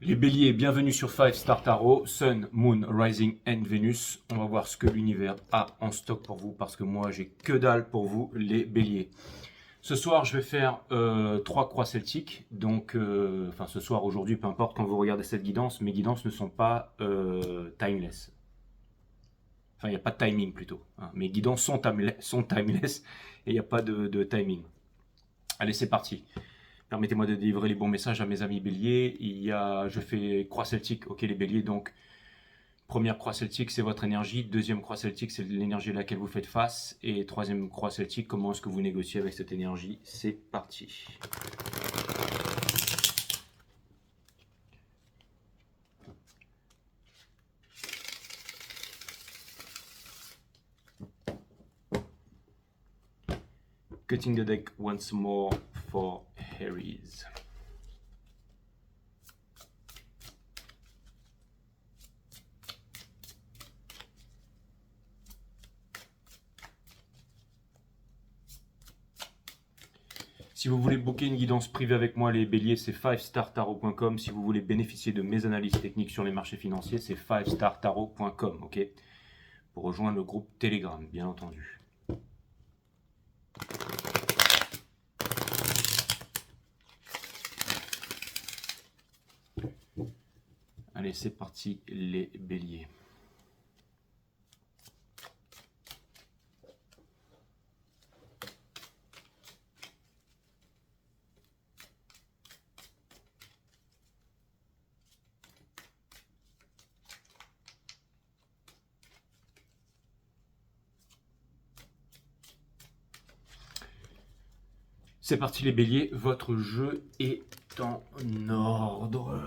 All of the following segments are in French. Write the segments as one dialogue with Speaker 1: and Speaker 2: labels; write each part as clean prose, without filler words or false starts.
Speaker 1: Les béliers, bienvenue sur 5 Star Tarot, Sun, Moon, Rising and Venus. On va voir ce que l'univers a en stock pour vous parce que moi j'ai que dalle pour vous les béliers. Ce soir je vais faire 3 croix celtiques, donc enfin ce soir, aujourd'hui, peu importe quand vous regardez cette guidance, mes guidances ne sont pas timeless. Enfin il n'y a pas de timing plutôt, hein. Mes guidances sont timeless et il n'y a pas de timing. Allez, c'est parti. Permettez-moi de délivrer les bons messages à mes amis béliers. Je fais croix celtique, ok les béliers, donc première croix celtique c'est votre énergie, deuxième croix celtique c'est l'énergie à laquelle vous faites face, et troisième croix celtique, comment est-ce que vous négociez avec cette énergie. C'est parti. Cutting the deck once more for Aries. Si vous voulez booker une guidance privée avec moi, les béliers, c'est 5startarot.com. Si vous voulez bénéficier de mes analyses techniques sur les marchés financiers, c'est 5startarot.com, ok? Pour rejoindre le groupe Telegram, bien entendu. Allez, c'est parti, les béliers. C'est parti les béliers, votre jeu est en ordre.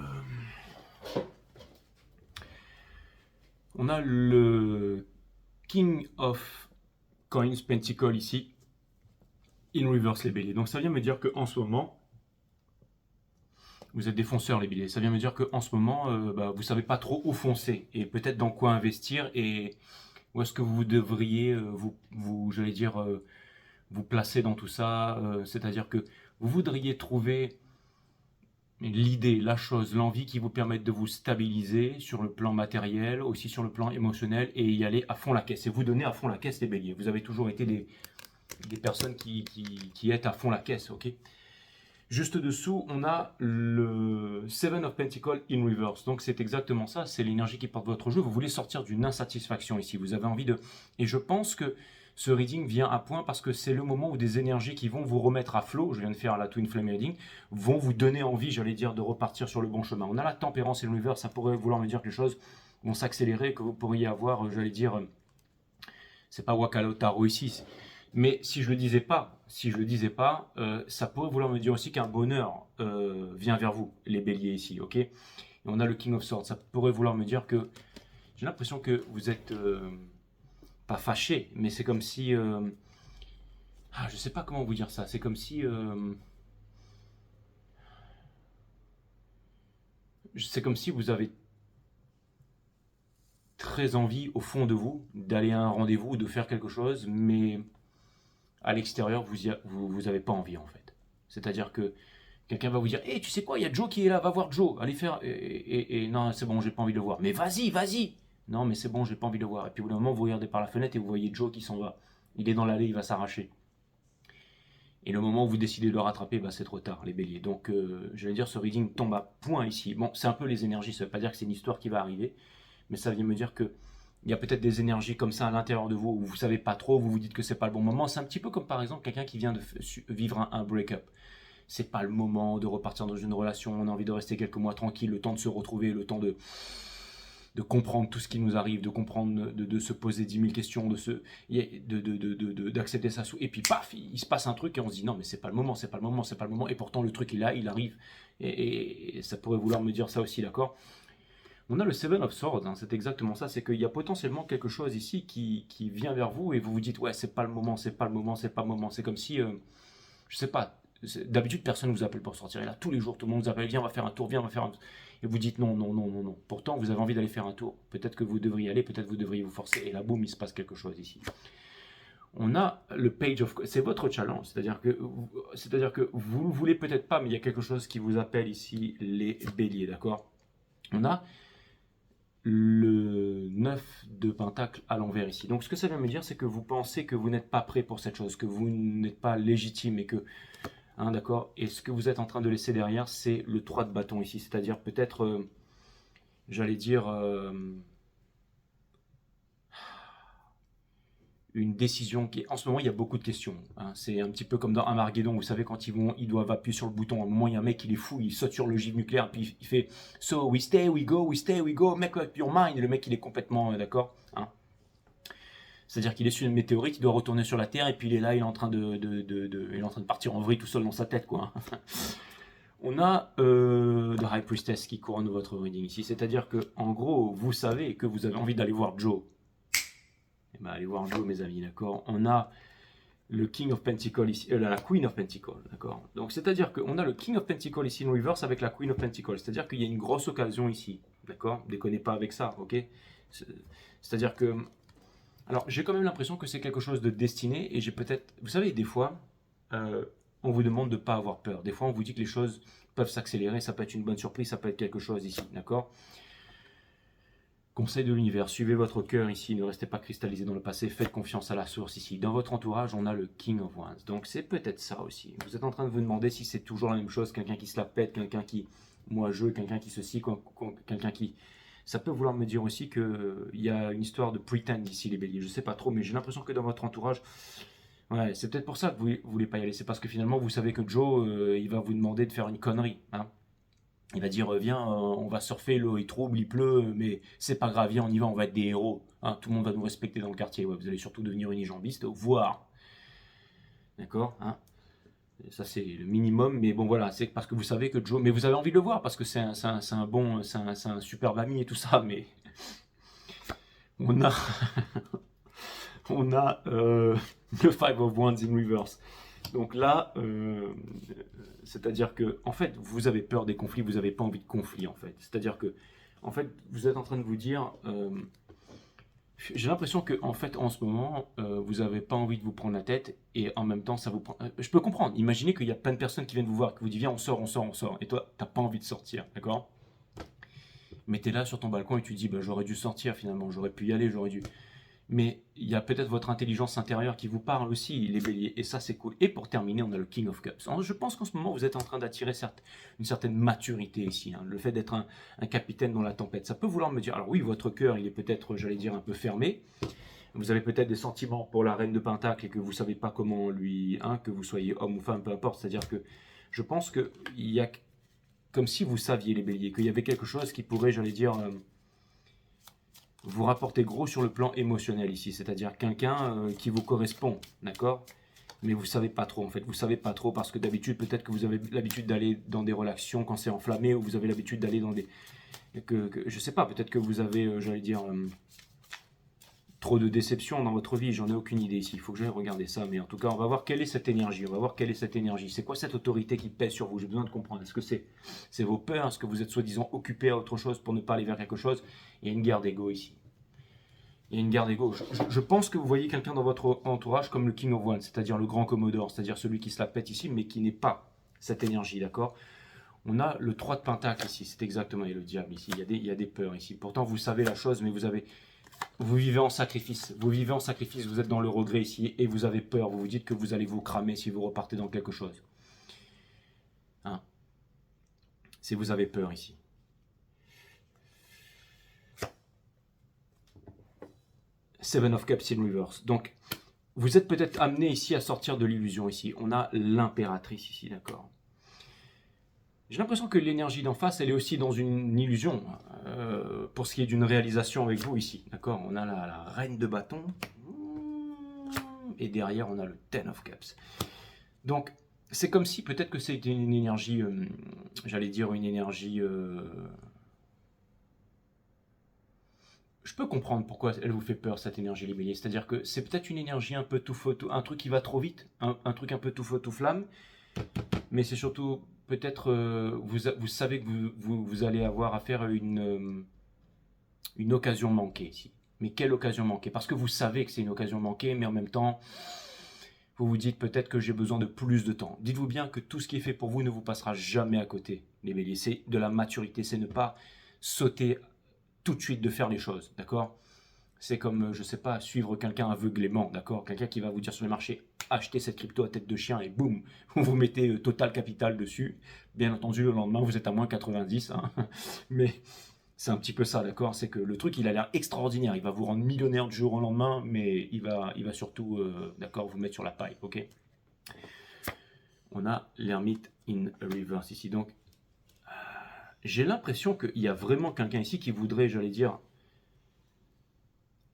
Speaker 1: On a le King of Coins Pentacle ici, in reverse les béliers. Donc ça vient me dire qu'en ce moment, vous êtes des fonceurs les béliers. Ça vient me dire qu'en ce moment, vous ne savez pas trop où foncer et peut-être dans quoi investir et où est-ce que vous devriez vous placer dans tout ça. C'est-à-dire que vous voudriez trouver l'idée, la chose, l'envie qui vous permettent de vous stabiliser sur le plan matériel, aussi sur le plan émotionnel, et y aller à fond la caisse. Et vous donnez à fond la caisse les béliers. Vous avez toujours été des personnes qui êtes à fond la caisse, ok? Juste dessous, on a le Seven of Pentacles in reverse. Donc c'est exactement ça, c'est l'énergie qui porte votre jeu. Vous voulez sortir d'une insatisfaction ici. Vous avez envie de... Et je pense que ce reading vient à point parce que c'est le moment où des énergies qui vont vous remettre à flot, je viens de faire la Twin Flame Reading, vont vous donner envie, j'allais dire, de repartir sur le bon chemin. On a la tempérance in reverse, ça pourrait vouloir me dire que les choses vont s'accélérer, que vous pourriez avoir, j'allais dire, c'est pas Wakalo Taro ici, mais si je le disais pas, ça pourrait vouloir me dire aussi qu'un bonheur vient vers vous, les béliers ici, ok? Et on a le King of Swords, ça pourrait vouloir me dire que j'ai l'impression que vous êtes pas fâché, mais c'est comme si je sais pas comment vous dire ça, c'est comme si vous avez très envie au fond de vous d'aller à un rendez-vous, de faire quelque chose, mais à l'extérieur, vous avez pas envie en fait. C'est-à-dire que quelqu'un va vous dire, hey, tu sais quoi, il y a Joe qui est là, va voir Joe, allez faire... Et non, c'est bon, j'ai pas envie de le voir. Mais vas-y, vas-y. Non, mais c'est bon, j'ai pas envie de le voir. Et puis au bout d'un moment, vous regardez par la fenêtre et vous voyez Joe qui s'en va. Il est dans l'allée, il va s'arracher. Et le moment où vous décidez de le rattraper, c'est trop tard, les béliers. Donc, je vais dire, ce reading tombe à point ici. Bon, c'est un peu les énergies, ça veut pas dire que c'est une histoire qui va arriver, mais ça vient me dire que il y a peut-être des énergies comme ça à l'intérieur de vous où vous ne savez pas trop, vous vous dites que c'est pas le bon moment. C'est un petit peu comme par exemple quelqu'un qui vient de vivre un break-up. C'est pas le moment de repartir dans une relation, on a envie de rester quelques mois tranquille, le temps de se retrouver, le temps de comprendre tout ce qui nous arrive, de comprendre, de se poser 10 000 questions, d'accepter ça. Et puis paf, il se passe un truc et on se dit non mais c'est pas le moment, c'est pas le moment, c'est pas le moment. Et pourtant le truc il arrive. Et ça pourrait vouloir me dire ça aussi, d'accord? On a le Seven of Swords, hein, c'est exactement ça, c'est qu'il y a potentiellement quelque chose ici qui vient vers vous et vous vous dites ouais c'est pas le moment, c'est pas le moment, c'est pas le moment. C'est comme si, je sais pas, d'habitude personne ne vous appelle pour sortir. Et là tous les jours tout le monde vous appelle, viens on va faire un tour, viens on va faire un tour. Et vous dites non, non, non, non, non. Pourtant vous avez envie d'aller faire un tour. Peut-être que vous devriez aller, peut-être vous devriez vous forcer. Et là boum, il se passe quelque chose ici. On a le Page of... C'est votre challenge, c'est-à-dire que vous ne voulez peut-être pas, mais il y a quelque chose qui vous appelle ici, les béliers, d'accord? On a le 9 de pentacle à l'envers ici. Donc ce que ça vient me dire, c'est que vous pensez que vous n'êtes pas prêt pour cette chose, que vous n'êtes pas légitime et que... Hein, d'accord. Et ce que vous êtes en train de laisser derrière, c'est le 3 de bâton ici. C'est-à-dire peut-être, j'allais dire, une décision qui est... En ce moment, il y a beaucoup de questions. Hein. C'est un petit peu comme dans Armageddon, vous savez, quand ils doivent appuyer sur le bouton. À un moment, il y a un mec qui est fou, il saute sur l'ogive nucléaire, puis il fait So, we stay, we go, make up your mind. Et le mec, il est complètement d'accord. Hein. C'est-à-dire qu'il est sur une météorite, il doit retourner sur la Terre, et puis il est là, il est en train il est en train de partir en vrille tout seul dans sa tête, quoi. On a The High Priestess qui couronne votre reading ici. C'est-à-dire que, en gros, vous savez que vous avez envie d'aller voir Joe. Eh ben, allez voir Joe, mes amis, d'accord. On a le King of Pentacles ici, la Queen of Pentacles, d'accord. Donc, c'est-à-dire qu'on a le King of Pentacles ici in reverse avec la Queen of Pentacles. C'est-à-dire qu'il y a une grosse occasion ici, d'accord. Déconnez pas avec ça, ok. C'est-à-dire que... Alors, j'ai quand même l'impression que c'est quelque chose de destiné et j'ai peut-être... Vous savez, des fois, on vous demande de ne pas avoir peur. Des fois, on vous dit que les choses peuvent s'accélérer. Ça peut être une bonne surprise, ça peut être quelque chose ici, d'accord. Conseil de l'univers, suivez votre cœur ici, ne restez pas cristallisé dans le passé, faites confiance à la source ici. Dans votre entourage, on a le King of Wands. Donc, c'est peut-être ça aussi. Vous êtes en train de vous demander si c'est toujours la même chose, quelqu'un qui se la pète, quelqu'un qui... Moi, quelqu'un qui ceci, quelqu'un qui... Ça peut vouloir me dire aussi qu'il y a une histoire de pretend ici, les béliers. Je ne sais pas trop, mais j'ai l'impression que dans votre entourage, ouais, c'est peut-être pour ça que vous ne voulez pas y aller. C'est parce que finalement, vous savez que Joe, il va vous demander de faire une connerie. Hein. Il va dire, viens, on va surfer, l'eau est trouble, il pleut, mais c'est pas grave, viens, on y va, on va être des héros. Hein. Tout le monde va nous respecter dans le quartier. Ouais, vous allez surtout devenir unijambiste, voire. D'accord, hein. Ça, c'est le minimum, mais bon, voilà, c'est parce que vous savez que Joe... Mais vous avez envie de le voir, parce que c'est un superbe ami et tout ça, mais... On a... on a le Five of Wands in reverse. Donc là, c'est-à-dire que, en fait, vous avez peur des conflits, vous n'avez pas envie de conflit, en fait. C'est-à-dire que, en fait, vous êtes en train de vous dire... j'ai l'impression que en fait, en ce moment, vous n'avez pas envie de vous prendre la tête et en même temps, ça vous prend... je peux comprendre. Imaginez qu'il y a plein de personnes qui viennent vous voir, qui vous disent viens, on sort, on sort, on sort. Et toi, tu n'as pas envie de sortir, d'accord? Mais tu es là sur ton balcon et tu te dis bah, j'aurais dû sortir finalement, j'aurais pu y aller, j'aurais dû... Mais il y a peut-être votre intelligence intérieure qui vous parle aussi, les béliers, et ça c'est cool. Et pour terminer, on a le King of Cups. Alors, je pense qu'en ce moment, vous êtes en train d'attirer une certaine maturité ici. Hein. Le fait d'être un capitaine dans la tempête, ça peut vouloir me dire, alors oui, votre cœur, il est peut-être, j'allais dire, un peu fermé. Vous avez peut-être des sentiments pour la reine de Pentacle et que vous ne savez pas comment lui, hein, que vous soyez homme ou femme, peu importe. C'est-à-dire que je pense qu'il y a, comme si vous saviez les béliers, qu'il y avait quelque chose qui pourrait, j'allais dire... vous rapportez gros sur le plan émotionnel ici, c'est-à-dire quelqu'un qui vous correspond, d'accord? Mais vous ne savez pas trop en fait, vous ne savez pas trop parce que d'habitude, peut-être que vous avez l'habitude d'aller dans des relations quand c'est enflammé ou vous avez l'habitude d'aller dans des... je ne sais pas, peut-être que vous avez, j'allais dire, trop de déceptions dans votre vie, j'en ai aucune idée ici, il faut que j'aille regarder ça, mais en tout cas, on va voir quelle est cette énergie, on va voir quelle est cette énergie, c'est quoi cette autorité qui pèse sur vous, j'ai besoin de comprendre, est-ce que c'est vos peurs, est-ce que vous êtes soi-disant occupé à autre chose pour ne pas aller vers quelque chose? Il y a une guerre d'ego ici. Il y a une guerre d'ego. Je pense que vous voyez quelqu'un dans votre entourage comme le King of Wands, c'est-à-dire le grand Commodore, c'est-à-dire celui qui se la pète ici, mais qui n'est pas cette énergie, d'accord? On a le 3 de Pentacle ici, c'est exactement, et le diable ici, il y a des peurs ici. Pourtant, vous savez la chose, mais vous vivez en sacrifice. Vous vivez en sacrifice, vous êtes dans le regret ici, et vous avez peur. Vous vous dites que vous allez vous cramer si vous repartez dans quelque chose. Hein? Si vous avez peur ici. Seven of Cups in reverse. Donc, vous êtes peut-être amené ici à sortir de l'illusion ici. On a l'impératrice ici, d'accord. J'ai l'impression que l'énergie d'en face, elle est aussi dans une illusion. Pour ce qui est d'une réalisation avec vous ici, d'accord. On a la reine de bâton. Et derrière, on a le Ten of Cups. Donc, c'est comme si peut-être que c'était une énergie, j'allais dire une énergie... je peux comprendre pourquoi elle vous fait peur, cette énergie, les béliers. C'est-à-dire que c'est peut-être une énergie un peu tout feu, un truc qui va trop vite, un truc un peu tout feu, tout flamme. Mais c'est surtout, peut-être, vous savez que vous allez avoir affaire à une occasion manquée ici. Mais quelle occasion manquée? Parce que vous savez que c'est une occasion manquée, mais en même temps, vous vous dites peut-être que j'ai besoin de plus de temps. Dites-vous bien que tout ce qui est fait pour vous ne vous passera jamais à côté, les béliers. C'est de la maturité, c'est ne pas sauter tout de suite de faire les choses, d'accord? C'est comme, je sais pas, suivre quelqu'un aveuglément, d'accord? Quelqu'un qui va vous dire sur les marchés, achetez cette crypto à tête de chien et boum, vous mettez total capital dessus. Bien entendu, le lendemain, vous êtes à moins 90, hein. Mais c'est un petit peu ça, d'accord? C'est que le truc, il a l'air extraordinaire. Il va vous rendre millionnaire du jour au lendemain, mais il va surtout, d'accord, vous mettre sur la paille, ok? On a l'ermite in reverse ici. Donc, j'ai l'impression qu'il y a vraiment quelqu'un ici qui voudrait, j'allais dire,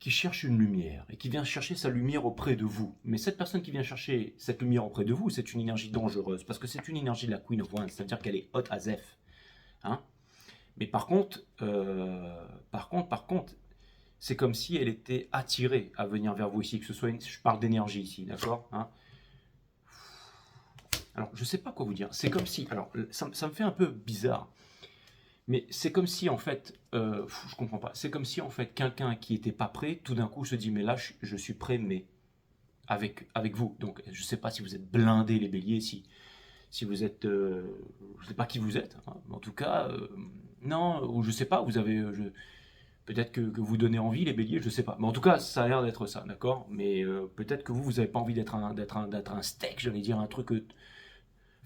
Speaker 1: qui cherche une lumière et qui vient chercher sa lumière auprès de vous. Mais cette personne qui vient chercher cette lumière auprès de vous, c'est une énergie dangereuse parce que c'est une énergie de la Queen of Wands, c'est-à-dire qu'elle est hot as F. Hein? Mais par contre, c'est comme si elle était attirée à venir vers vous ici, que ce soit je parle d'énergie ici, d'accord? Hein? Alors, je sais pas quoi vous dire. C'est comme si, alors, ça me fait un peu bizarre. Mais c'est comme si, en fait, je comprends pas. C'est comme si, en fait, quelqu'un qui était pas prêt, tout d'un coup se dit, mais là, je suis prêt, mais avec vous. Donc, je sais pas si vous êtes blindés, les béliers, si vous êtes, je sais pas qui vous êtes, hein, mais en tout cas, non, ou je sais pas, vous avez, peut-être que vous donnez envie, les béliers, je sais pas. Mais en tout cas, ça a l'air d'être ça, d'accord? Mais peut-être que vous avez pas envie d'être un steak, j'allais dire un truc.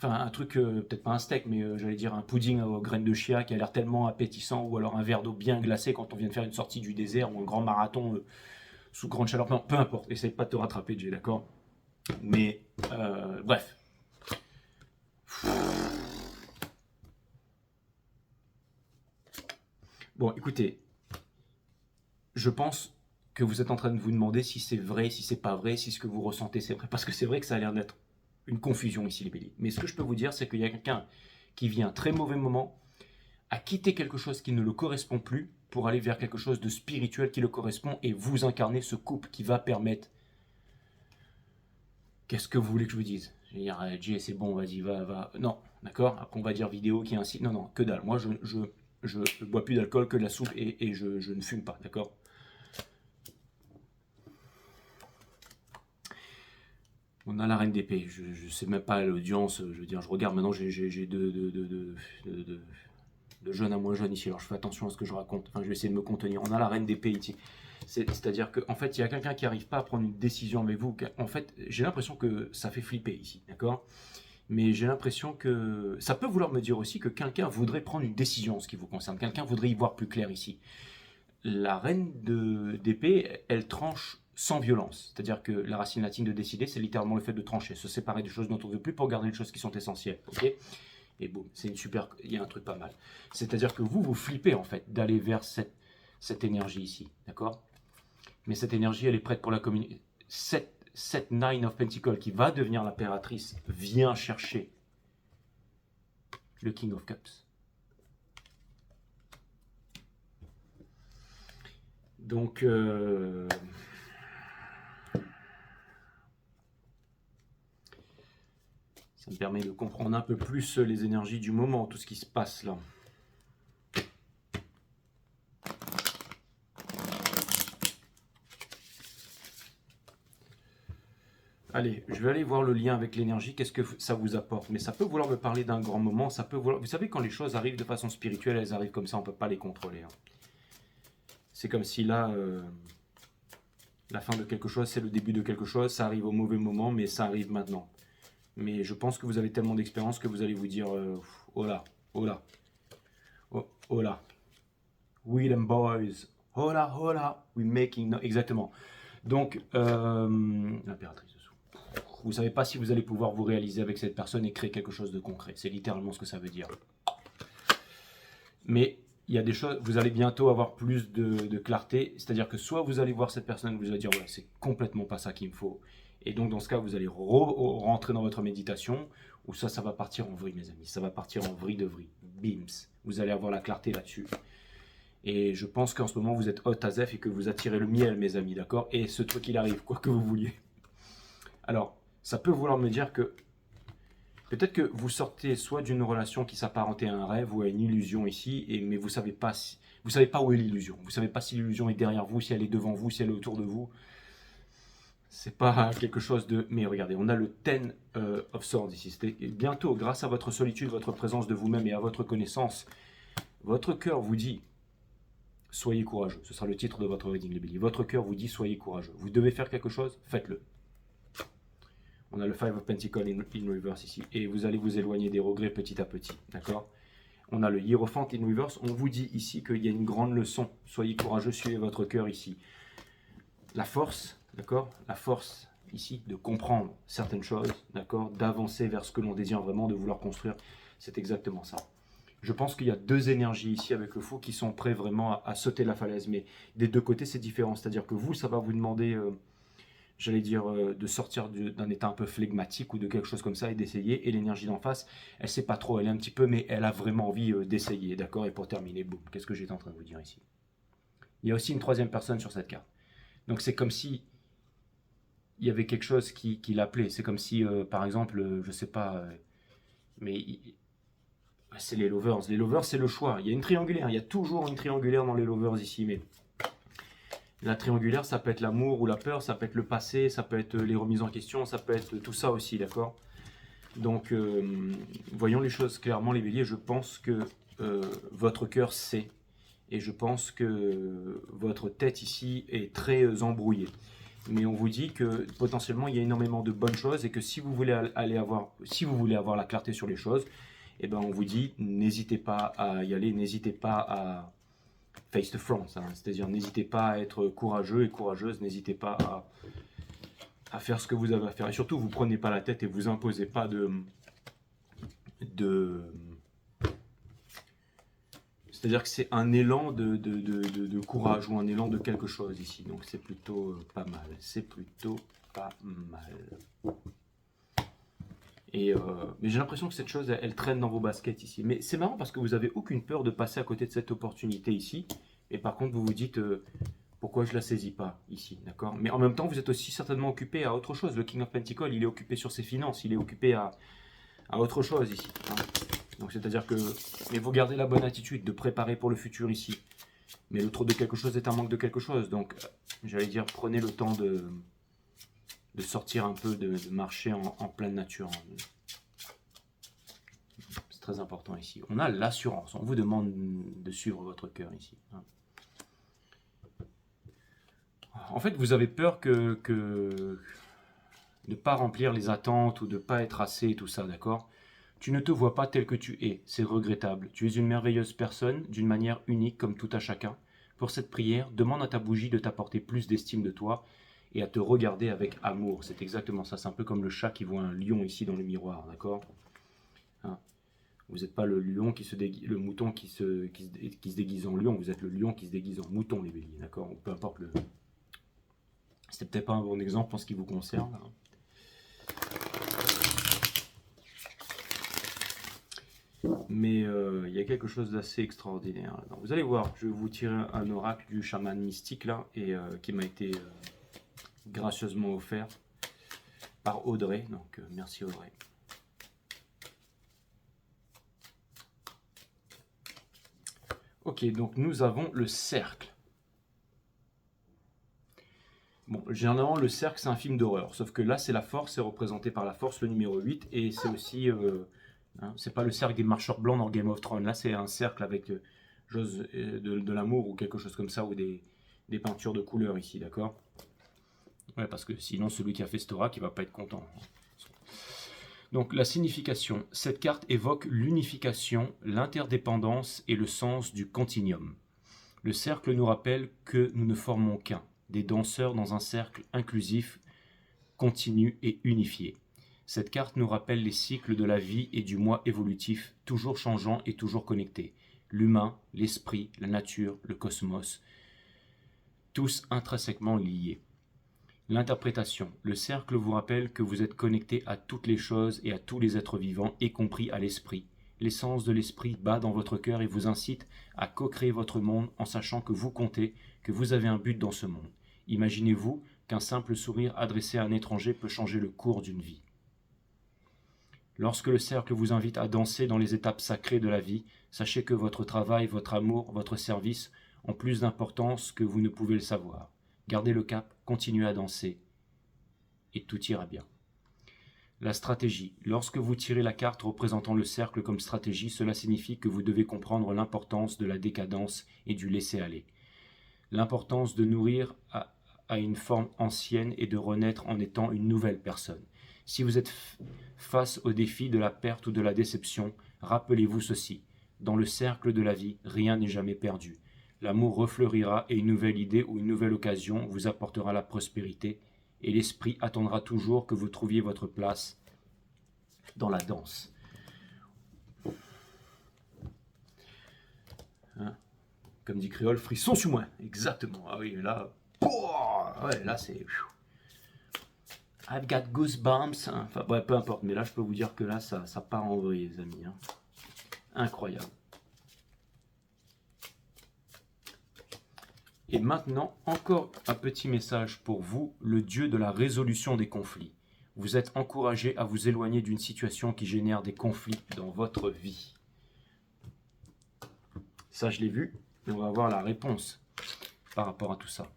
Speaker 1: Enfin, un truc, peut-être pas un steak, mais j'allais dire un pudding aux graines de chia qui a l'air tellement appétissant, ou alors un verre d'eau bien glacé quand on vient de faire une sortie du désert ou un grand marathon sous grande chaleur. Non, peu importe, essaye pas de te rattraper, Jay, d'accord? Mais, bref. Bon, écoutez, je pense que vous êtes en train de vous demander si c'est vrai, si c'est pas vrai, si ce que vous ressentez c'est vrai, parce que c'est vrai que ça a l'air d'être une confusion ici, les béliers. Mais ce que je peux vous dire, c'est qu'il y a quelqu'un qui vient à un très mauvais moment à quitter quelque chose qui ne le correspond plus pour aller vers quelque chose de spirituel qui le correspond et vous incarnez ce couple qui va permettre. Qu'est-ce que vous voulez que je vous dise? Je vais dire, Jay, c'est bon, vas-y, va. Non, d'accord? Après, on va dire vidéo qui incite. Non, que dalle. Moi, je bois plus d'alcool que de la soupe et je ne fume pas, d'accord? On a la reine d'épée. Je sais même pas l'audience. Je veux dire, je regarde maintenant, j'ai de jeune à moins jeune ici. Alors je fais attention à ce que je raconte. Enfin, je vais essayer de me contenir. On a la reine d'épée ici. C'est-à-dire qu'en fait, il y a quelqu'un qui n'arrive pas à prendre une décision avec vous. En fait, j'ai l'impression que ça fait flipper ici, d'accord? Mais j'ai l'impression que ça peut vouloir me dire aussi que quelqu'un voudrait prendre une décision en ce qui vous concerne. Quelqu'un voudrait y voir plus clair ici. La reine d'épée, elle tranche sans violence. C'est-à-dire que la racine latine de décider, c'est littéralement le fait de trancher, se séparer des choses dont on ne veut plus pour garder les choses qui sont essentielles. Ok? Et boum, c'est une super. Il y a un truc pas mal. C'est-à-dire que vous flippez en fait d'aller vers cette énergie ici. D'accord? Mais cette énergie, elle est prête pour la communication. Cette Nine of Pentacles qui va devenir l'impératrice vient chercher le King of Cups. Donc, ça me permet de comprendre un peu plus les énergies du moment, tout ce qui se passe là. Allez, je vais aller voir le lien avec l'énergie, qu'est-ce que ça vous apporte. Mais ça peut vouloir me parler d'un grand moment, ça peut vouloir... Vous savez, quand les choses arrivent de façon spirituelle, elles arrivent comme ça, on ne peut pas les contrôler. Hein. C'est comme si là, la fin de quelque chose, c'est le début de quelque chose, ça arrive au mauvais moment, mais ça arrive maintenant. Mais je pense que vous avez tellement d'expérience que vous allez vous dire, oh là, oh là, oh là, we them boys, oh là, we making, no... exactement. Donc, l'impératrice. Vous ne savez pas si vous allez pouvoir vous réaliser avec cette personne et créer quelque chose de concret. C'est littéralement ce que ça veut dire. Mais il y a des choses, vous allez bientôt avoir plus de clarté. C'est-à-dire que soit vous allez voir cette personne et vous allez dire, ouais, c'est complètement pas ça qu'il me faut. Et donc dans ce cas, vous allez rentrer dans votre méditation. Ou ça va partir en vrille, mes amis. Ça va partir en vrille de vrille. Bims. Vous allez avoir la clarté là-dessus. Et je pense qu'en ce moment, vous êtes hot as F et que vous attirez le miel, mes amis, d'accord? Et ce truc, il arrive, quoi que vous vouliez. Alors, ça peut vouloir me dire que peut-être que vous sortez soit d'une relation qui s'apparentait à un rêve ou à une illusion ici, mais vous savez pas où est l'illusion. Vous savez pas si l'illusion est derrière vous, si elle est devant vous, si elle est autour de vous. C'est pas quelque chose de... Mais regardez, on a le Ten of Swords ici. Bientôt, grâce à votre solitude, votre présence de vous-même et à votre connaissance, Votre cœur vous dit, soyez courageux. Ce sera le titre de votre reading, les béliers. Votre cœur vous dit, soyez courageux. Vous devez faire quelque chose, faites-le. On a le Five of Pentacles in reverse ici. Et vous allez vous éloigner des regrets petit à petit. D'accord? On a le Hiérophante in reverse. On vous dit ici qu'il y a une grande leçon. Soyez courageux, suivez votre cœur ici. La force, d'accord? La force ici de comprendre certaines choses, d'accord? D'avancer vers ce que l'on désire vraiment, de vouloir construire. C'est exactement ça. Je pense qu'il y a deux énergies ici avec le fou qui sont prêts vraiment à sauter la falaise. Mais des deux côtés, c'est différent. C'est-à-dire que vous, ça va vous demander... j'allais dire, de sortir d'un état un peu flegmatique ou de quelque chose comme ça et d'essayer. Et l'énergie d'en face, elle ne sait pas trop, elle est un petit peu, mais elle a vraiment envie d'essayer, d'accord? Et pour terminer, boum, qu'est-ce que j'étais en train de vous dire ici? Il y a aussi une troisième personne sur cette carte. Donc c'est comme si il y avait quelque chose qui l'appelait. C'est comme si, par exemple, je ne sais pas, mais c'est les lovers. Les lovers, c'est le choix. Il y a une triangulaire, il y a toujours une triangulaire dans les lovers ici, mais... La triangulaire, ça peut être l'amour ou la peur, ça peut être le passé, ça peut être les remises en question, ça peut être tout ça aussi, d'accord? Donc, voyons les choses clairement, les béliers. Je pense que votre cœur sait. Et je pense que votre tête ici est très embrouillée. Mais on vous dit que potentiellement, il y a énormément de bonnes choses et que si vous voulez avoir la clarté sur les choses, eh ben, on vous dit, n'hésitez pas à y aller, n'hésitez pas à... face the front, hein. C'est-à-dire n'hésitez pas à être courageux et courageuse, n'hésitez pas à faire ce que vous avez à faire. Et surtout, vous prenez pas la tête et vous imposez pas c'est-à-dire que c'est un élan de courage ou un élan de quelque chose ici. Donc c'est plutôt pas mal. C'est plutôt pas mal. Et mais j'ai l'impression que cette chose, elle traîne dans vos baskets ici. Mais c'est marrant parce que vous n'avez aucune peur de passer à côté de cette opportunité ici. Et par contre, vous vous dites, pourquoi je ne la saisis pas ici, d'accord? Mais en même temps, vous êtes aussi certainement occupé à autre chose. Le King of Pentacles, il est occupé sur ses finances, il est occupé à autre chose ici, hein. Donc c'est-à-dire que, mais vous gardez la bonne attitude de préparer pour le futur ici. Mais le trop de quelque chose est un manque de quelque chose. Donc, j'allais dire, prenez le temps de sortir un peu, de marcher en pleine nature. C'est très important ici. On a l'assurance. On vous demande de suivre votre cœur ici, hein. En fait, vous avez peur que de ne pas remplir les attentes ou de ne pas être assez, tout ça, d'accord? Tu ne te vois pas tel que tu es, c'est regrettable. Tu es une merveilleuse personne, d'une manière unique comme tout à chacun. Pour cette prière, demande à ta bougie de t'apporter plus d'estime de toi et à te regarder avec amour. C'est exactement ça, c'est un peu comme le chat qui voit un lion ici dans le miroir, d'accord? Hein? Vous n'êtes pas le lion le mouton qui se déguise en lion, vous êtes le lion qui se déguise en mouton, les béliers, d'accord? Peu importe le... C'était peut-être pas un bon exemple en ce qui vous concerne, hein. Mais il y a quelque chose d'assez extraordinaire là-dedans. Vous allez voir, je vais vous tirer un oracle du chaman mystique là, et qui m'a été gracieusement offert par Audrey. Donc merci Audrey. Ok, donc nous avons le cercle. Bon, généralement, le cercle, c'est un film d'horreur. Sauf que là, c'est la force, c'est représenté par la force, le numéro 8. Et c'est aussi... hein, c'est pas le cercle des marcheurs blancs dans Game of Thrones. Là, c'est un cercle avec de l'amour ou quelque chose comme ça, ou des peintures de couleurs ici, d'accord? Ouais, parce que sinon, celui qui a fait cet oracle, il va pas être content. Donc, la signification. Cette carte évoque l'unification, l'interdépendance et le sens du continuum. Le cercle nous rappelle que nous ne formons qu'un. Des danseurs dans un cercle inclusif, continu et unifié. Cette carte nous rappelle les cycles de la vie et du moi évolutif, toujours changeant et toujours connectés. L'humain, l'esprit, la nature, le cosmos, tous intrinsèquement liés. L'interprétation. Le cercle vous rappelle que vous êtes connecté à toutes les choses et à tous les êtres vivants, y compris à l'esprit. L'essence de l'esprit bat dans votre cœur et vous incite à co-créer votre monde en sachant que vous comptez, que vous avez un but dans ce monde. Imaginez-vous qu'un simple sourire adressé à un étranger peut changer le cours d'une vie. Lorsque le cercle vous invite à danser dans les étapes sacrées de la vie, sachez que votre travail, votre amour, votre service ont plus d'importance que vous ne pouvez le savoir. Gardez le cap, continuez à danser et tout ira bien. La stratégie. Lorsque vous tirez la carte représentant le cercle comme stratégie, cela signifie que vous devez comprendre l'importance de la décadence et du laisser-aller. L'importance de nourrir à une forme ancienne et de renaître en étant une nouvelle personne. Si vous êtes face au défi de la perte ou de la déception, rappelez-vous ceci. Dans le cercle de la vie, rien n'est jamais perdu. L'amour refleurira et une nouvelle idée ou une nouvelle occasion vous apportera la prospérité et l'esprit attendra toujours que vous trouviez votre place dans la danse. Hein, comme dit Créole, frisson sur moi. Exactement. Ah oui, là, ouais, là c'est... I've got goosebumps. Hein. Enfin, ouais, peu importe, mais là je peux vous dire que là ça part en vrille, les amis. Hein. Incroyable. Et maintenant, encore un petit message pour vous, le Dieu de la résolution des conflits. Vous êtes encouragé à vous éloigner d'une situation qui génère des conflits dans votre vie. Ça, je l'ai vu, et on va voir la réponse par rapport à tout ça.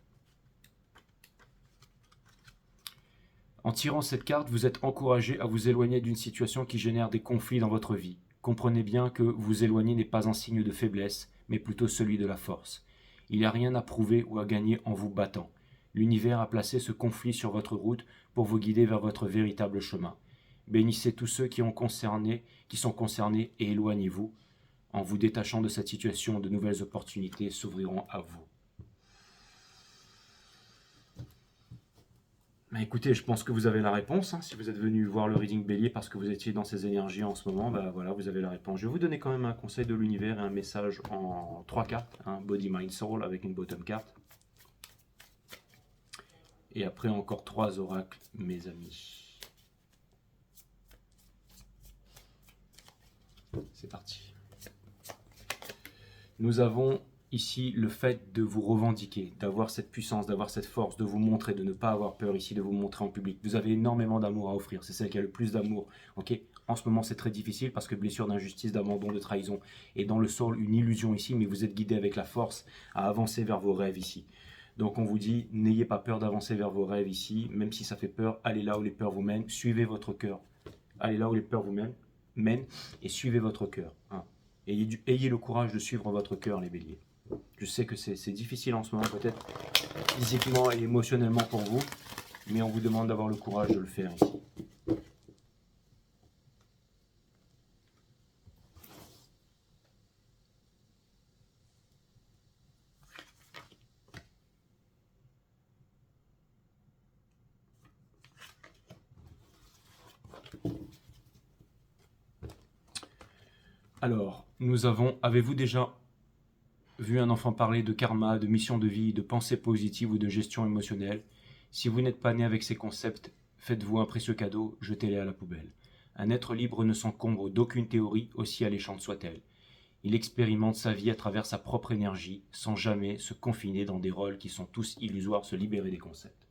Speaker 1: En tirant cette carte, vous êtes encouragé à vous éloigner d'une situation qui génère des conflits dans votre vie. Comprenez bien que vous éloigner n'est pas un signe de faiblesse, mais plutôt celui de la force. Il n'y a rien à prouver ou à gagner en vous battant. L'univers a placé ce conflit sur votre route pour vous guider vers votre véritable chemin. Bénissez tous ceux qui sont concernés et éloignez-vous. En vous détachant de cette situation, de nouvelles opportunités s'ouvriront à vous. Bah écoutez, je pense que vous avez la réponse. Hein. Si vous êtes venu voir le reading bélier parce que vous étiez dans ces énergies en ce moment, bah voilà, vous avez la réponse. Je vais vous donner quand même un conseil de l'univers et un message en 3 cartes. Hein, Body, Mind, Soul avec une bottom carte. Et après encore 3 oracles, mes amis. C'est parti. Nous avons ici le fait de vous revendiquer, d'avoir cette puissance, d'avoir cette force, de vous montrer, de ne pas avoir peur ici, de vous montrer en public. Vous avez énormément d'amour à offrir, c'est celle qui a le plus d'amour. Okay, en ce moment c'est très difficile parce que blessure d'injustice, d'abandon, de trahison est dans le sol une illusion ici, mais vous êtes guidé avec la force à avancer vers vos rêves ici. Donc on vous dit, n'ayez pas peur d'avancer vers vos rêves ici, même si ça fait peur, allez là où les peurs vous mènent, suivez votre cœur. Allez là où les peurs vous mènent et suivez votre cœur. Hein. Ayez le courage de suivre votre cœur, les béliers. Je sais que c'est difficile en ce moment, peut-être physiquement et émotionnellement pour vous, mais on vous demande d'avoir le courage de le faire ici. Alors, avez-vous déjà vu un enfant parler de karma, de mission de vie, de pensée positive ou de gestion émotionnelle? Si vous n'êtes pas né avec ces concepts, faites-vous un précieux cadeau, jetez-les à la poubelle. Un être libre ne s'encombre d'aucune théorie, aussi alléchante soit-elle. Il expérimente sa vie à travers sa propre énergie, sans jamais se confiner dans des rôles qui sont tous illusoires, se libérer des concepts.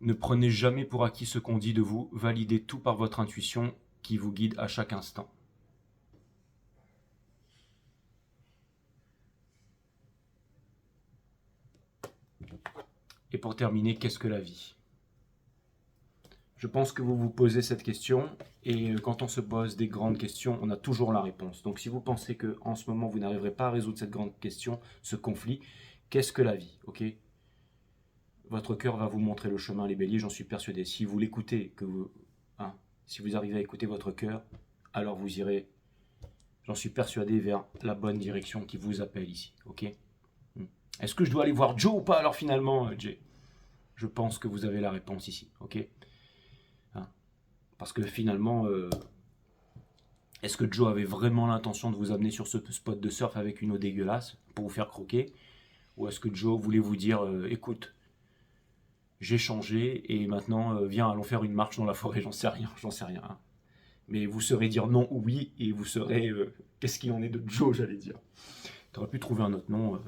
Speaker 1: Ne prenez jamais pour acquis ce qu'on dit de vous, validez tout par votre intuition qui vous guide à chaque instant. Et pour terminer, qu'est-ce que la vie? Je pense que vous vous posez cette question, et quand on se pose des grandes questions, on a toujours la réponse. Donc si vous pensez qu'en ce moment, vous n'arriverez pas à résoudre cette grande question, ce conflit, qu'est-ce que la vie? Okay, votre cœur va vous montrer le chemin, les béliers, j'en suis persuadé. Si vous l'écoutez, si vous arrivez à écouter votre cœur, alors vous irez, j'en suis persuadé, vers la bonne direction qui vous appelle ici. Ok? Est-ce que je dois aller voir Joe ou pas alors finalement, Jay? Je pense que vous avez la réponse ici. Ok? Parce que finalement, est-ce que Joe avait vraiment l'intention de vous amener sur ce spot de surf avec une eau dégueulasse pour vous faire croquer? Ou est-ce que Joe voulait vous dire, écoute, j'ai changé et maintenant, viens, allons faire une marche dans la forêt, j'en sais rien. Hein. Mais vous saurez dire non ou oui, et vous saurez qu'est-ce qu'il en est de Joe, j'allais dire. Tu aurais pu trouver un autre nom,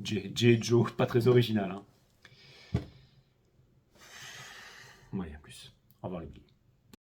Speaker 1: Joe, pas très original. Hein. Ouais, à plus. Au revoir les billes.